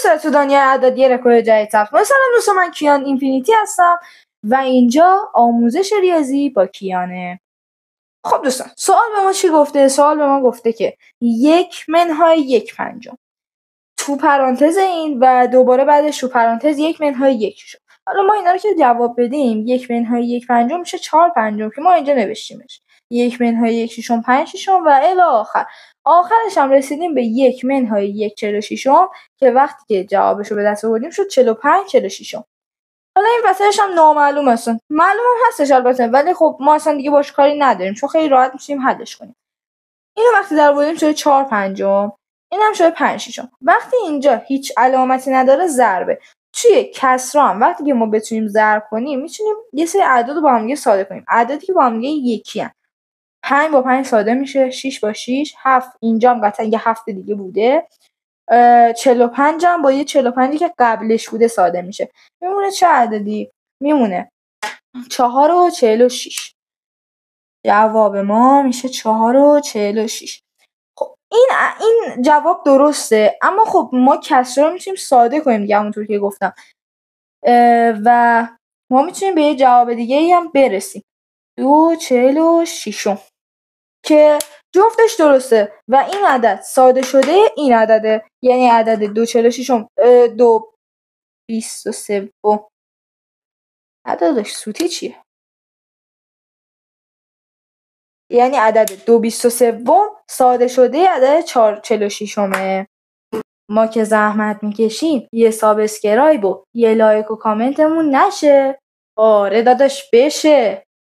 دوست تو دنیای اعدادی رکورد جدید ثبت کنید. سلام دوستان، من کیان اینفینیتی هستم و اینجا آموزش ریاضی با کیانه. خب دوستان، سوال به ما چی گفته؟ سوال به ما گفته که 1/1/5 تو پرانتز این و دوباره بعدش تو پرانتز 1/1 شد. حالا ما اینا رو که جواب بدیم 1/1/5 میشه 4/5 که ما اینجا نوشتیمش. 1/1 5 و الی آخر. آخرش هم رسیدیم به 1/1 46 که وقتی که جوابشو به دست آوردیم شد 45/46. حالا این وسطش هم نامعلوم هستن. معلوم هم هستش البته، ولی خب ما اصلا دیگه باش کاری نداریم چون خیلی راحت میشیم حلش کنیم. اینو وقتی در آوردیم شده 4/5، اینم شده 5/6. وقتی اینجا هیچ علامتی نداره ضربه. توی کسرا هم وقتی که ما بتونیم ضرب کنیم میتونیم یه سری اعداد رو با هم دیگه ساده کنیم. اعدادی که با هم دیگه یکی ان. 5 با 5 ساده میشه، 6 با 6، 7 اینجا هم قطعا یه 7 دیگه بوده. 45 هم با یه 45 که قبلش بوده ساده میشه. میمونه چه عددی؟ میمونه 4 و 46. جواب ما میشه 4 و 46. خب این جواب درسته، اما خب ما کسره رو میتونیم ساده کنیم دیگه، همونطور که گفتم، و ما میتونیم به یه جواب دیگه ای هم برسیم. 2/46 که جفتش درسته و این عدد ساده شده این عدده، یعنی عدد 2/46 2/23. عددش سوتی چیه؟ یعنی عدد 2/23 ساده شده عدد 4/46. ما که زحمت میکشیم یه سابسکرایب و یه لایک و کامنتمون نشه. آره داداش بشه.